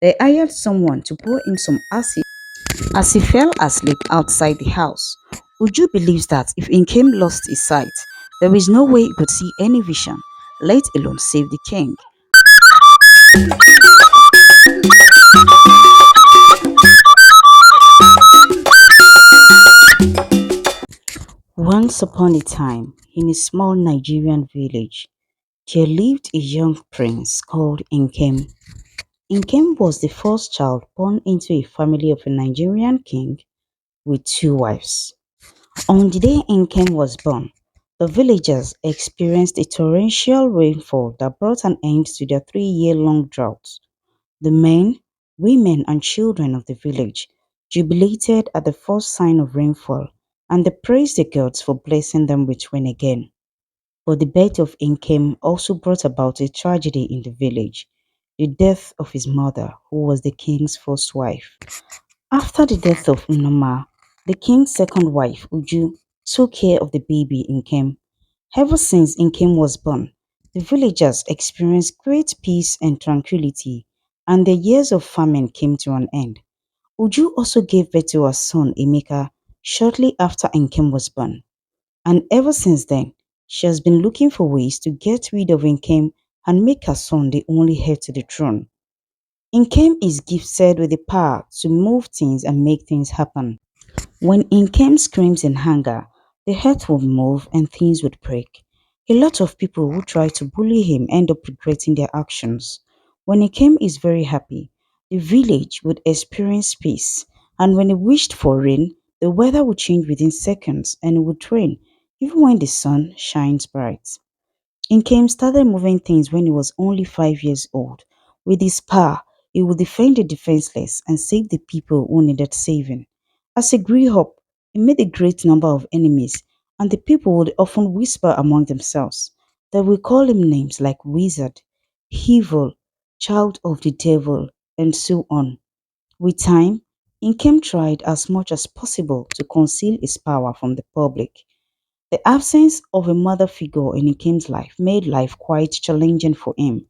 They hired someone to pour in some acid as he fell asleep outside the house. Uju believes that if Nkem lost his sight, there is no way he could see any vision, let alone save the king. Once upon a time, in a small Nigerian village, there lived a young prince called Nkem. Nkem was the first child born into a family of a Nigerian king with two wives. On the day Nkem was born, the villagers experienced a torrential rainfall that brought an end to their 3-year-long drought. The men, women, and children of the village jubilated at the first sign of rainfall, and they praised the gods for blessing them with rain again. But the birth of Nkem also brought about a tragedy in the village, the death of his mother, who was the king's first wife. After the death of Nnoma, the king's second wife, Uju, took care of the baby Nkem. Ever since Nkem was born, the villagers experienced great peace and tranquility, and the years of famine came to an end. Uju also gave birth to her son Emeka shortly after Nkem was born, and ever since then, she has been looking for ways to get rid of Nkem and make her son the only heir to the throne. Nkem is gifted with the power to move things and make things happen. When Nkem screams in anger, the earth would move and things would break. A lot of people who try to bully him end up regretting their actions. When Nkem is very happy, the village would experience peace, and when he wished for rain, the weather would change within seconds and it would rain even when the sun shines bright. Nkem started moving things when he was only 5 years old. With his power, he would defend the defenseless and save the people who needed saving. As he grew up, he made a great number of enemies, and the people would often whisper among themselves. They would call him names like wizard, evil, child of the devil, and so on. With time, Nkem tried as much as possible to conceal his power from the public. The absence of a mother figure in Nkem's life made life quite challenging for him.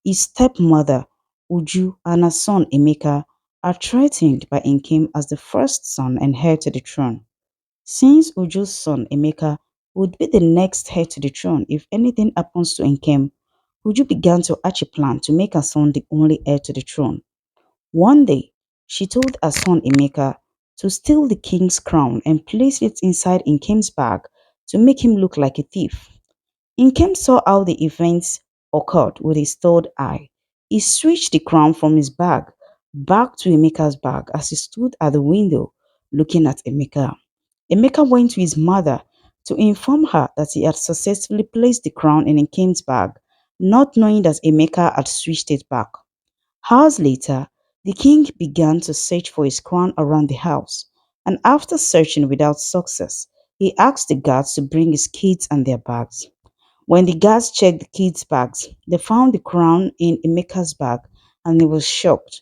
His stepmother, Uju, and her son Emeka are threatened by Nkem as the first son and heir to the throne. Since Uju's son Emeka would be the next heir to the throne if anything happens to Nkem, Uju began to hatch a plan to make her son the only heir to the throne. One day, she told her son Emeka to steal the king's crown and place it inside Nkem's bag to make him look like a thief. Nkem saw how the events occurred with his third eye. He switched the crown from his bag back to Emeka's bag as he stood at the window looking at Emeka. Emeka went to his mother to inform her that he had successfully placed the crown in Nkem's bag, not knowing that Emeka had switched it back. Hours later, the king began to search for his crown around the house, and after searching without success, he asked the guards to bring his kids and their bags. When the guards checked the kids' bags, they found the crown in Emeka's bag and he was shocked.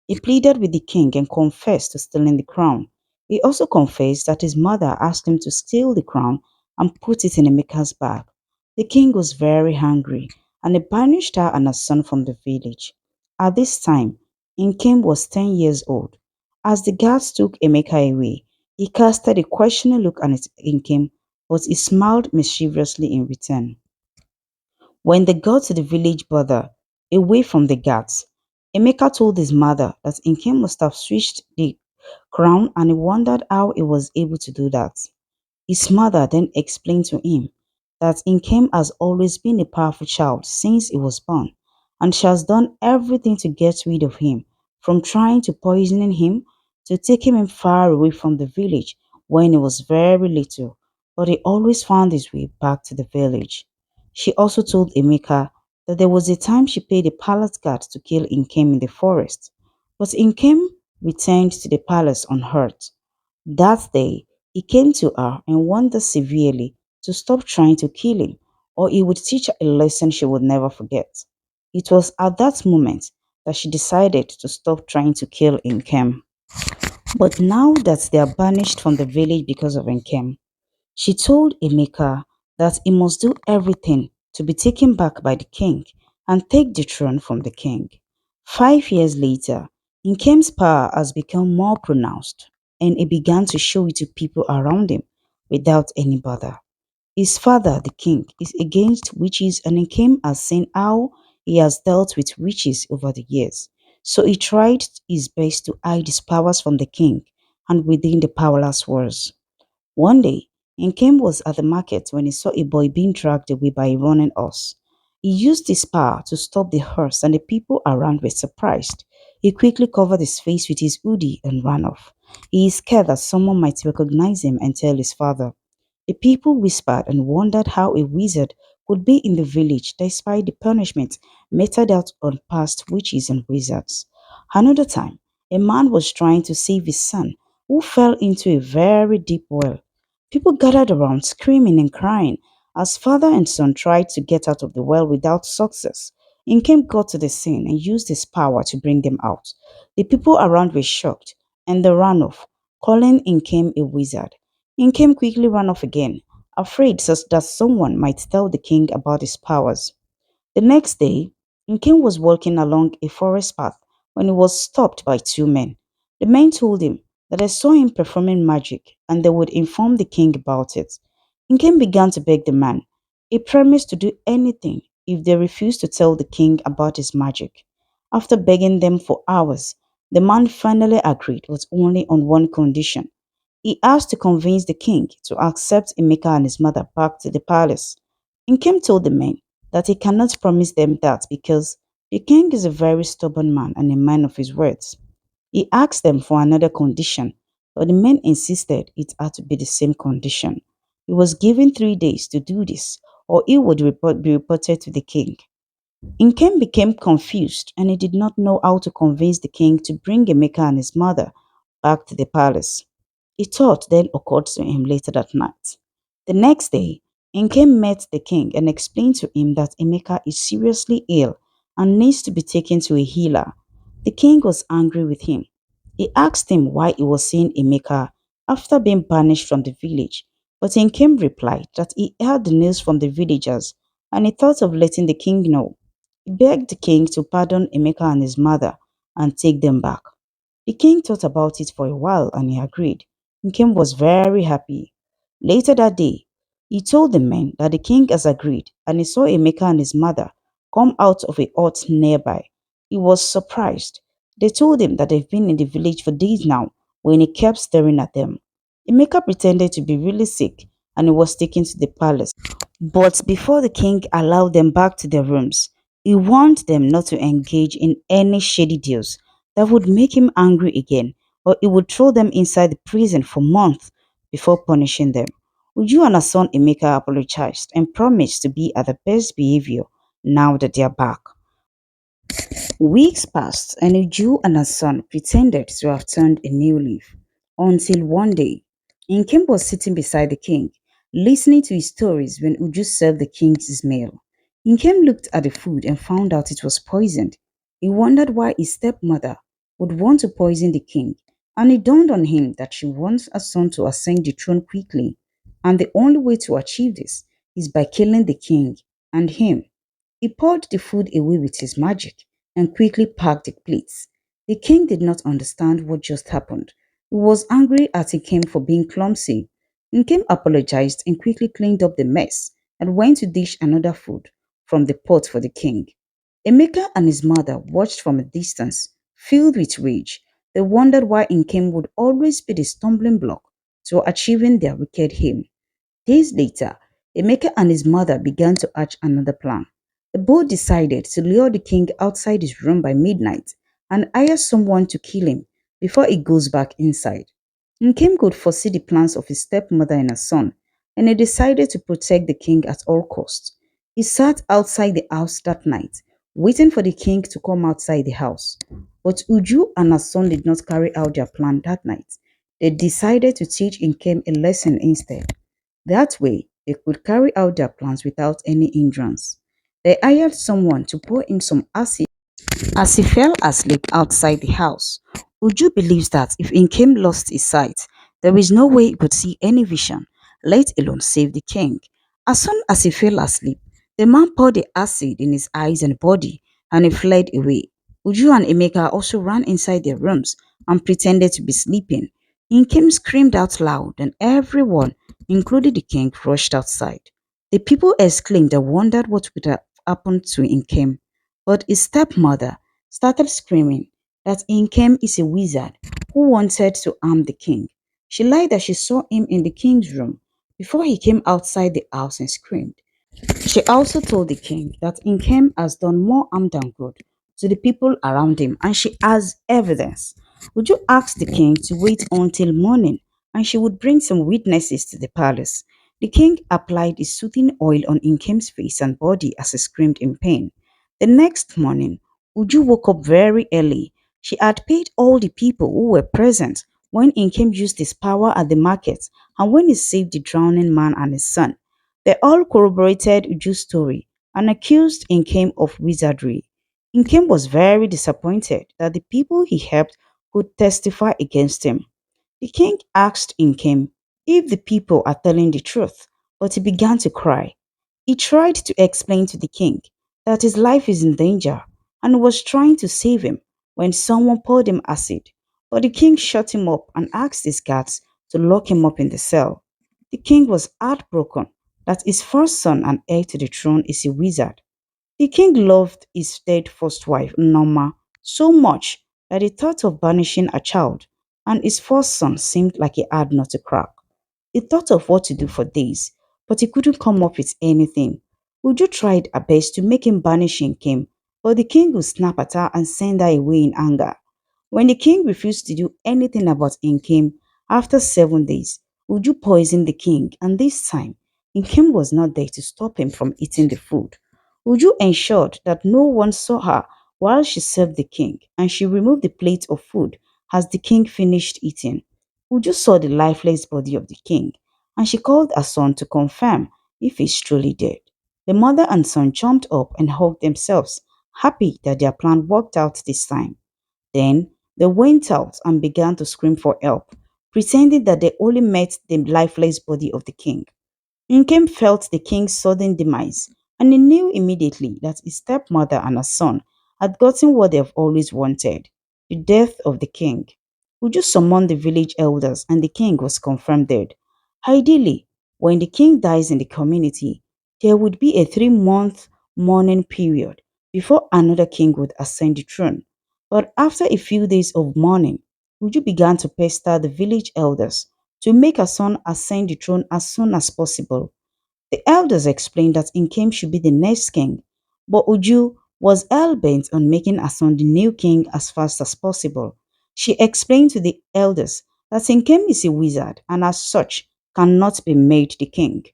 He pleaded with the king and confessed to stealing the crown. He also confessed that his mother asked him to steal the crown and put it in Emeka's bag. The king was very angry and he banished her and her son from the village. At this time, Nkem was 10 years old. As the guards took Emeka away, he casted a questioning look at Nkem, but he smiled mischievously in return. When they got to the village border, away from the guards, Emeka told his mother that Nkem must have switched the crown and he wondered how he was able to do that. His mother then explained to him that Nkem has always been a powerful child since he was born, and she has done everything to get rid of him, from trying to poison him to taking him far away from the village when he was very little, but he always found his way back to the village. She also told Emeka that there was a time she paid a palace guard to kill Nkem in the forest, but Nkem returned to the palace unhurt. That day, he came to her and warned her severely to stop trying to kill him, or he would teach her a lesson she would never forget. It was at that moment that she decided to stop trying to kill Nkem. But now that they are banished from the village because of Nkem, she told Emeka that he must do everything to be taken back by the king and take the throne from the king. 5 years later, Nkem's power has become more pronounced and he began to show it to people around him without any bother. His father, the king, is against witches and Nkem has seen how he has dealt with witches over the years. So he tried his best to hide his powers from the king and within the powerless words. One day, Nkem was at the market when he saw a boy being dragged away by a running horse. He used his power to stop the horse and the people around were surprised. He quickly covered his face with his hoodie and ran off. He is scared that someone might recognize him and tell his father. The people whispered and wondered how a wizard could be in the village despite the punishment meted out on past witches and wizards. Another time, a man was trying to save his son who fell into a very deep well. People gathered around screaming and crying as father and son tried to get out of the well without success. Inkem got to the scene and used his power to bring them out. The people around were shocked and they ran off, calling Inkem a wizard. Inkem quickly ran off again, afraid that someone might tell the king about his powers. The next day, Nkem was walking along a forest path when he was stopped by two men. The men told him that they saw him performing magic and they would inform the king about it. Nkem began to beg the man. He promised to do anything if they refused to tell the king about his magic. After begging them for hours, the man finally agreed, but only on one condition. He asked to convince the king to accept Emeka and his mother back to the palace. Nkem told the men that he cannot promise them that because the king is a very stubborn man and a man of his words. He asked them for another condition, but the men insisted it had to be the same condition. He was given 3 days to do this, or he would be reported to the king. Nkem became confused and he did not know how to convince the king to bring Emeka and his mother back to the palace. A thought then occurred to him later that night. The next day, Nkem met the king and explained to him that Emeka is seriously ill and needs to be taken to a healer. The king was angry with him. He asked him why he was seeing Emeka after being banished from the village, but Nkem replied that he heard the news from the villagers and he thought of letting the king know. He begged the king to pardon Emeka and his mother and take them back. The king thought about it for a while and he agreed. Nkem was very happy. Later that day, he told the men that the king has agreed and he saw Emeka and his mother come out of a hut nearby. He was surprised. They told him that they've been in the village for days now when he kept staring at them. Emeka pretended to be really sick and he was taken to the palace. But before the king allowed them back to their rooms, he warned them not to engage in any shady deals that would make him angry again, or he would throw them inside the prison for months before punishing them. Uju and her son Emeka apologized and promised to be at the best behavior now that they are back. Weeks passed, and Uju and her son pretended to have turned a new leaf. Until one day, Nkem was sitting beside the king, listening to his stories when Uju served the king his meal. Nkem looked at the food and found out it was poisoned. He wondered why his stepmother would want to poison the king, and it dawned on him that she wants her son to ascend the throne quickly, and the only way to achieve this is by killing the king and him. He poured the food away with his magic and quickly packed the plates. The king did not understand what just happened. He was angry at Nkem for being clumsy. Nkem apologized and quickly cleaned up the mess and went to dish another food from the pot for the king. Emeka and his mother watched from a distance, filled with rage. They wondered why Nkem would always be the stumbling block to achieving their wicked aim. Days later, Emeka and his mother began to hatch another plan. The both decided to lure the king outside his room by midnight and hire someone to kill him before he goes back inside. Nkem could foresee the plans of his stepmother and her son, and he decided to protect the king at all costs. He sat outside the house that night, waiting for the king to come outside the house. But Uju and her son did not carry out their plan that night. They decided to teach Nkem a lesson instead. That way, they could carry out their plans without any hindrance. They hired someone to pour in some acid as he fell asleep outside the house. Uju believes that if Nkem lost his sight, there is no way he could see any vision, let alone save the king. As soon as he fell asleep, the man poured the acid in his eyes and body and he fled away. Uju and Emeka also ran inside their rooms and pretended to be sleeping. Nkem screamed out loud, and everyone, including the king, rushed outside. The people exclaimed and wondered what would have happened to Nkem. But his stepmother started screaming that Nkem is a wizard who wanted to harm the king. She lied that she saw him in the king's room before he came outside the house and screamed. She also told the king that Nkem has done more harm than good to the people around him, and she has evidence. Would you ask the king to wait until morning, and she would bring some witnesses to the palace? The king applied his soothing oil on Nkem's face and body as he screamed in pain. The next morning, Uju woke up very early. She had paid all the people who were present when Nkem used his power at the market and when he saved the drowning man and his son. They all corroborated Uju's story and accused Nkem of wizardry. Nkem was very disappointed that the people he helped could testify against him. The king asked Nkem if the people are telling the truth, but he began to cry. He tried to explain to the king that his life is in danger and was trying to save him when someone poured him acid, but the king shut him up and asked his guards to lock him up in the cell. The king was heartbroken that his first son and heir to the throne is a wizard. The king loved his dead first wife, Norma, so much that he thought of banishing a child, and his first son seemed like he had not a crack. He thought of what to do for days, but he couldn't come up with anything. Uju tried her best to make him banish Nkem, but the king would snap at her and send her away in anger. When the king refused to do anything about Nkem, after 7 days, Uju poisoned the king, and this time, Nkem was not there to stop him from eating the food. Uju ensured that no one saw her while she served the king, and she removed the plate of food as the king finished eating. Uju saw the lifeless body of the king, and she called her son to confirm if he's truly dead. The mother and son jumped up and hugged themselves, happy that their plan worked out this time. Then they went out and began to scream for help, pretending that they only met the lifeless body of the king. Nkem felt the king's sudden demise, and he knew immediately that his stepmother and her son had gotten what they have always wanted, the death of the king. Uju summoned the village elders, and the king was confirmed dead. Ideally, when the king dies in the community, there would be a 3-month mourning period before another king would ascend the throne. But after a few days of mourning, Uju began to pester the village elders to make her son ascend the throne as soon as possible. The elders explained that Nkem should be the next king, but Uju was hell-bent on making her son the new king as fast as possible. She explained to the elders that Nkem is a wizard and as such cannot be made the king.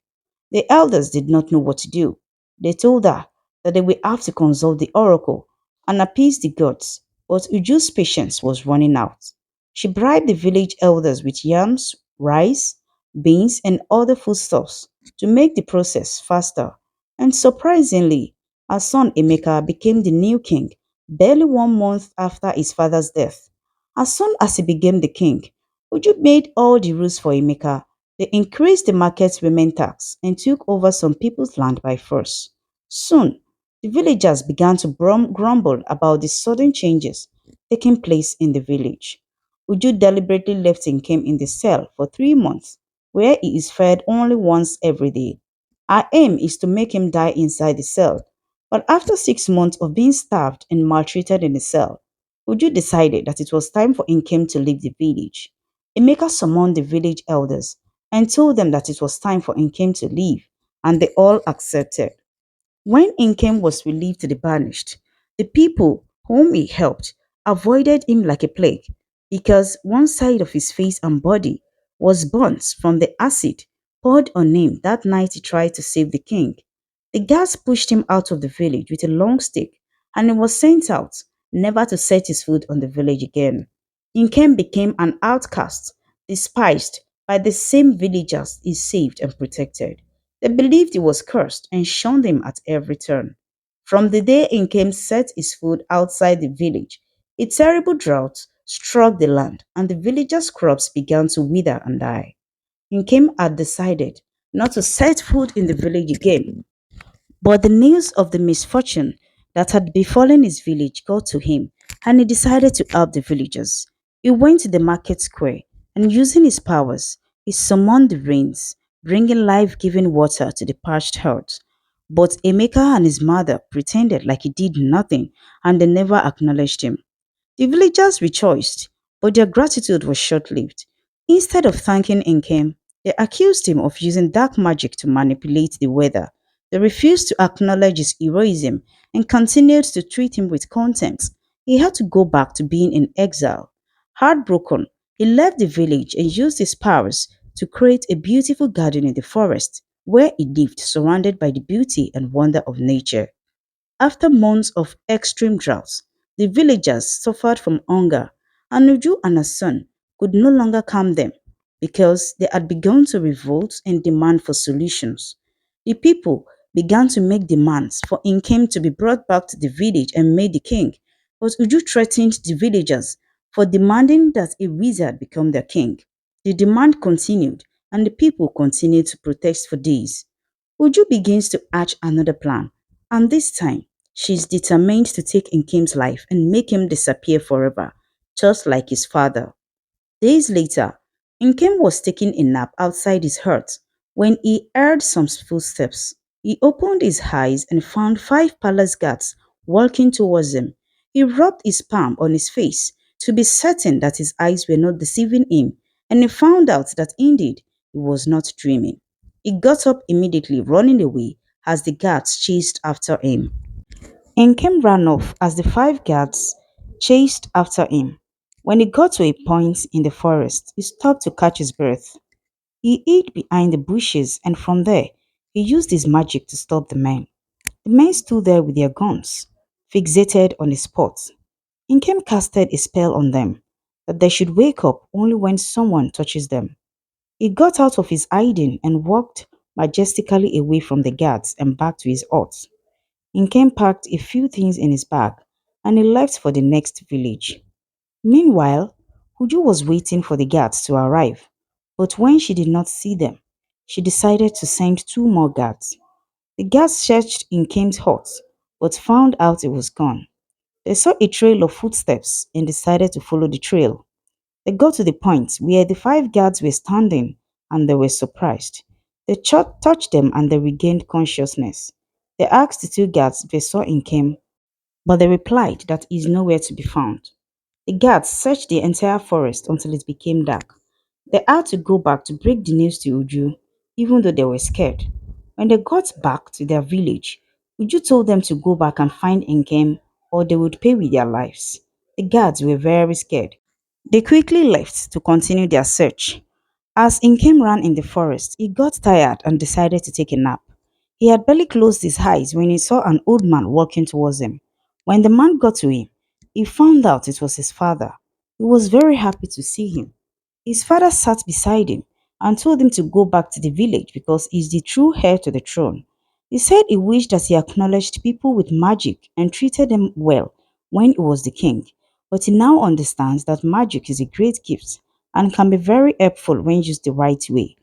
The elders did not know what to do. They told her that they would have to consult the oracle and appease the gods, but Uju's patience was running out. She bribed the village elders with yams, rice, beans, and other foodstuffs to make the process faster. And surprisingly, her son Emeka became the new king barely 1 month after his father's death. As soon as he became the king, Uju made all the rules for Emeka. They increased the market women tax and took over some people's land by force. Soon, the villagers began to grumble about the sudden changes taking place in the village. Uju deliberately left Nkem in the cell for 3 months, where he is fed only once every day. Our aim is to make him die inside the cell. But after 6 months of being starved and maltreated in the cell, Uju decided that it was time for Nkem to leave the village. Emeka summoned the village elders and told them that it was time for Nkem to leave, and they all accepted. When Nkem was relieved to the banished, the people whom he helped avoided him like a plague because one side of his face and body was burnt from the acid poured on him that night he tried to save the king. The guards pushed him out of the village with a long stick and he was sent out, never to set his foot on the village again. Nkem became an outcast, despised by the same villagers he saved and protected. They believed he was cursed and shunned him at every turn. From the day Nkem set his foot outside the village, a terrible drought struck the land and the villagers' crops began to wither and die. Nkem had decided not to set foot in the village again, but the news of the misfortune that had befallen his village got to him, and he decided to help the villagers. He went to the market square and using his powers, he summoned the rains, bringing life-giving water to the parched earth. But Emeka and his mother pretended like he did nothing and they never acknowledged him. The villagers rejoiced, but their gratitude was short-lived. Instead of thanking Nkem, they accused him of using dark magic to manipulate the weather. They refused to acknowledge his heroism and continued to treat him with contempt. He had to go back to being in exile. Heartbroken, he left the village and used his powers to create a beautiful garden in the forest where he lived surrounded by the beauty and wonder of nature. After months of extreme droughts, the villagers suffered from hunger, and Nuju and her son could no longer calm them because they had begun to revolt and demand for solutions. The people began to make demands for Inkem to be brought back to the village and made the king, but Uju threatened the villagers for demanding that a wizard become their king. The demand continued, and the people continued to protest for days. Uju begins to hatch another plan, and this time she is determined to take Nkem's life and make him disappear forever, just like his father. Days later, Nkem was taking a nap outside his hut when he heard some footsteps. He opened his eyes and found five palace guards walking towards him. He rubbed his palm on his face to be certain that his eyes were not deceiving him, and he found out that indeed he was not dreaming. He got up immediately, running away as the guards chased after him. Nkem ran off as the five guards chased after him. When he got to a point in the forest, he stopped to catch his breath. He hid behind the bushes and from there, he used his magic to stop the men. The men stood there with their guns, fixated on the spot. Nkem casted a spell on them that they should wake up only when someone touches them. He got out of his hiding and walked majestically away from the guards and back to his hut. Nkem packed a few things in his bag and he left for the next village. Meanwhile, Uju was waiting for the guards to arrive, but when she did not see them, she decided to send two more guards. The guards searched Nkem's hut, but found out it was gone. They saw a trail of footsteps and decided to follow the trail. They got to the point where the five guards were standing and they were surprised. They touched them and they regained consciousness. They asked the two guards if they saw Nkem, but they replied that he is nowhere to be found. The guards searched the entire forest until it became dark. They had to go back to break the news to Uju, even though they were scared. When they got back to their village, Uju told them to go back and find Nkem or they would pay with their lives. The guards were very scared. They quickly left to continue their search. As Nkem ran in the forest, he got tired and decided to take a nap. He had barely closed his eyes when he saw an old man walking towards him. When the man got to him, he found out it was his father. He was very happy to see him. His father sat beside him and told him to go back to the village because he is the true heir to the throne. He said he wished that he acknowledged people with magic and treated them well when he was the king, but he now understands that magic is a great gift and can be very helpful when used the right way.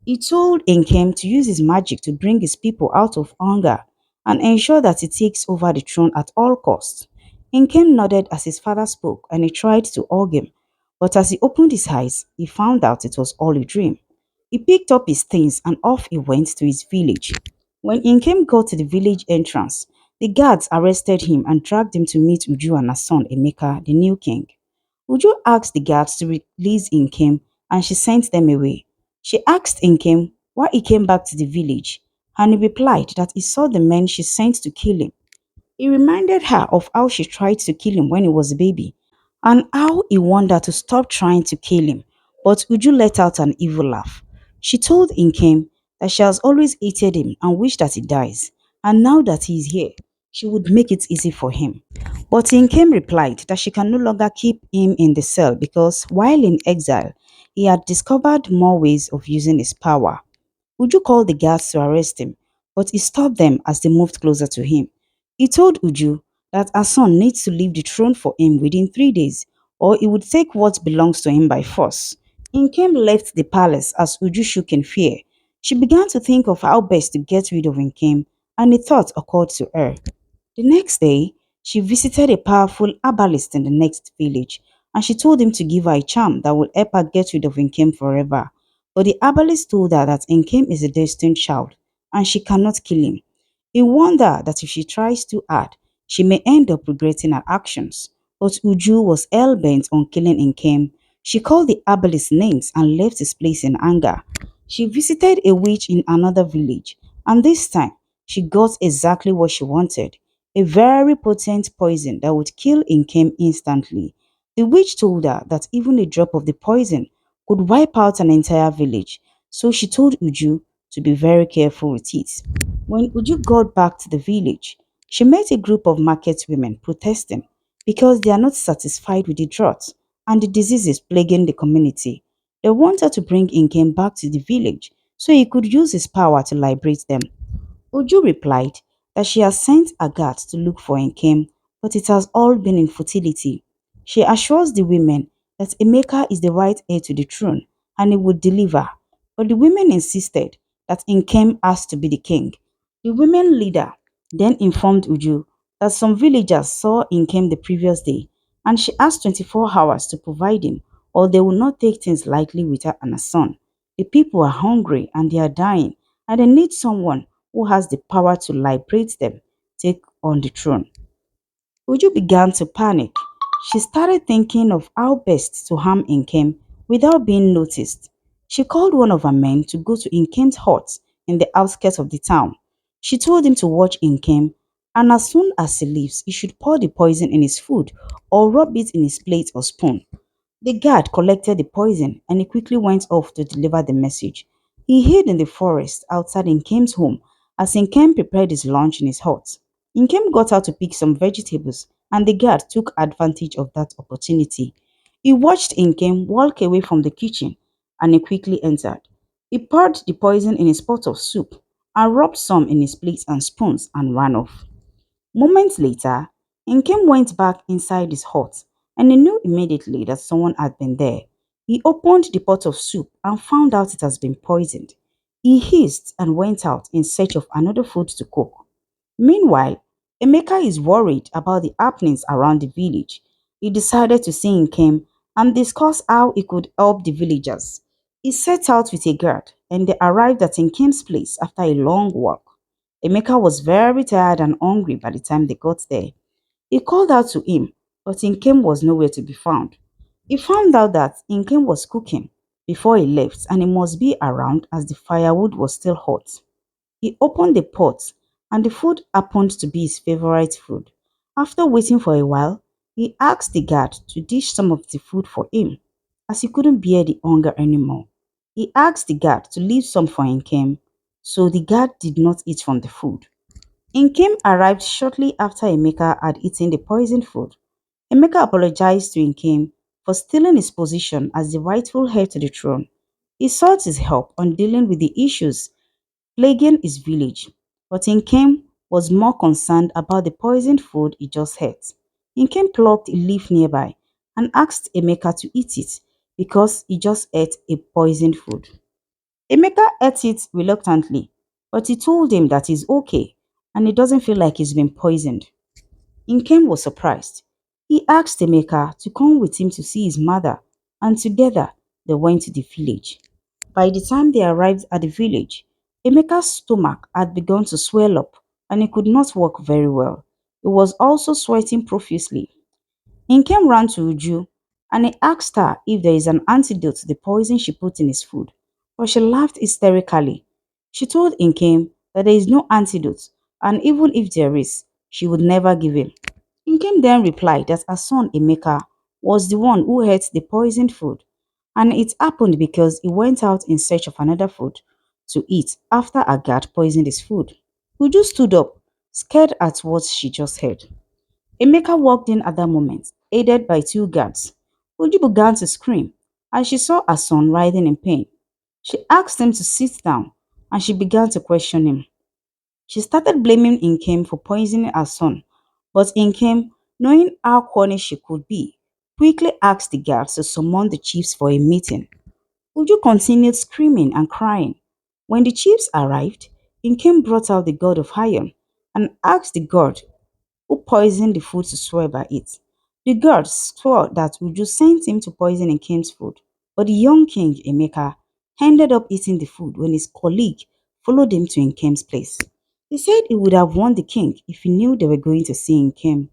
He told Nkem to use his magic to bring his people out of hunger and ensure that he takes over the throne at all costs. Nkem nodded as his father spoke and he tried to hug him, but as he opened his eyes, he found out it was all a dream. He picked up his things and off he went to his village. When Nkem got to the village entrance, the guards arrested him and dragged him to meet Uju and her son Emeka, the new king. Uju asked the guards to release Nkem and she sent them away. She asked Nkem why he came back to the village and he replied that he saw the men she sent to kill him. He reminded her of how she tried to kill him when he was a baby and how he wanted her to stop trying to kill him. But Uju let out an evil laugh. She told Nkem that she has always hated him and wished that he dies, and now that he is here, she would make it easy for him. But Nkem replied that she can no longer keep him in the cell because while in exile, he had discovered more ways of using his power. Uju called the guards to arrest him, but he stopped them as they moved closer to him. He told Uju that her son needs to leave the throne for him within 3 days, or he would take what belongs to him by force. Nkem left the palace as Uju shook in fear. She began to think of how best to get rid of Nkem, and a thought occurred to her. The next day, She visited a powerful herbalist in the next village and she told him to give her a charm that would help her get rid of Nkem forever. But the herbalist told her that Nkem is a destined child and she cannot kill him. He warned her that if she tries too hard, she may end up regretting her actions. But Uju was hell-bent on killing Nkem. She called the herbalist names and left his place in anger. She visited a witch in another village, and this time she got exactly what she wanted, a very potent poison that would kill Nkem instantly. The witch told her that even a drop of the poison could wipe out an entire village, so she told Uju to be very careful with it. When Uju got back to the village, she met a group of market women protesting because they are not satisfied with the drought and the diseases plaguing the community. They wanted to bring Nkem back to the village so he could use his power to liberate them. Uju replied that she has sent Agat to look for Nkem, but it has all been in futility. She assures the women that Emeka is the right heir to the throne and he would deliver, but the women insisted that Nkem has to be the king. The women leader then informed Uju that some villagers saw Nkem the previous day and she asked 24 hours to provide him or they will not take things lightly with her and her son. The people are hungry and they are dying and they need someone who has the power to liberate them, take on the throne. Uju began to panic. She started thinking of how best to harm Nkem without being noticed. She called one of her men to go to Nkem's hut in the outskirts of the town. She told him to watch Nkem, and as soon as he leaves, he should pour the poison in his food or rub it in his plate or spoon. The guard collected the poison and he quickly went off to deliver the message. He hid in the forest outside Nkem's home as Nkem prepared his lunch in his hut. Nkem got out to pick some vegetables and the guard took advantage of that opportunity. He watched Nkem walk away from the kitchen and he quickly entered. He poured the poison in his pot of soup and rubbed some in his plates and spoons and ran off. Moments later, Nkem went back inside his hut and he knew immediately that someone had been there. He opened the pot of soup and found out it has been poisoned. He hissed and went out in search of another food to cook. Meanwhile, Emeka is worried about the happenings around the village. He decided to see Nkem and discuss how he could help the villagers. He set out with a guard and they arrived at Nkem's place after a long walk. Emeka was very tired and hungry by the time they got there. He called out to him, but Nkem was nowhere to be found. He found out that Nkem was cooking before he left and he must be around as the firewood was still hot. He opened the pot and the food happened to be his favorite food. After waiting for a while, he asked the guard to dish some of the food for him as he couldn't bear the hunger anymore. He asked the guard to leave some for Nkem, so the guard did not eat from the food. Nkem arrived shortly after Emeka had eaten the poisoned food. Emeka apologized to Nkem for stealing his position as the rightful heir to the throne. He sought his help on dealing with the issues plaguing his village, but Nkem was more concerned about the poisoned food he just ate. Nkem plucked a leaf nearby and asked Emeka to eat it because he just ate a poisoned food. Emeka ate it reluctantly, but he told him that he's okay and he doesn't feel like he's been poisoned. Nkem was surprised. He asked Emeka to come with him to see his mother, and together they went to the village. By the time they arrived at the village, Emeka's stomach had begun to swell up and he could not walk very well. He was also sweating profusely. Nkem ran to Uju and he asked her if there is an antidote to the poison she put in his food, but she laughed hysterically. She told Nkem that there is no antidote and even if there is, she would never give him. Nkem then replied that her son Emeka was the one who ate the poisoned food and it happened because he went out in search of another food to eat after a guard poisoned his food. Uju stood up, scared at what she just heard. Emeka walked in at that moment, aided by two guards. Uju began to scream as she saw her son writhing in pain. She asked him to sit down and she began to question him. She started blaming Nkem for poisoning her son, but Nkem, knowing how corny she could be, quickly asked the guards to summon the chiefs for a meeting. Uju continued screaming and crying. When the chiefs arrived, Nkem brought out the god of iron and asked the god who poisoned the food to swear by it. The guards swore that Uju sent him to poison Nkem's food, but the young king, Emeka, ended up eating the food when his colleague followed him to Nkem's place. He said he would have warned the king if he knew they were going to see Nkem.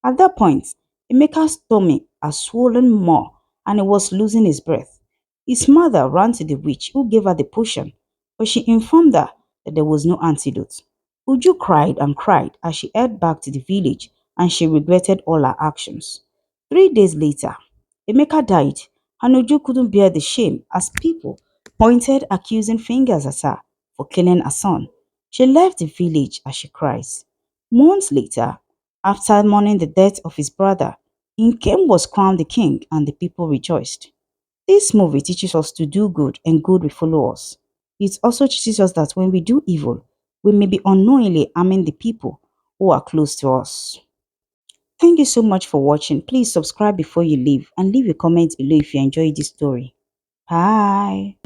At that point, Emeka's stomach had swollen more and he was losing his breath. His mother ran to the witch who gave her the potion, but she informed her that there was no antidote. Uju cried and cried as she headed back to the village and she regretted all her actions. 3 days later, Emeka died and Uju couldn't bear the shame as people pointed accusing fingers at her for killing her son. She left the village as she cries. Months later, after mourning the death of his brother, Nkem was crowned the king and the people rejoiced. This movie teaches us to do good and good will follow us. It also teaches us that when we do evil, we may be unknowingly harming the people who are close to us. Thank you so much for watching. Please subscribe before you leave and leave a comment below if you enjoyed this story. Bye.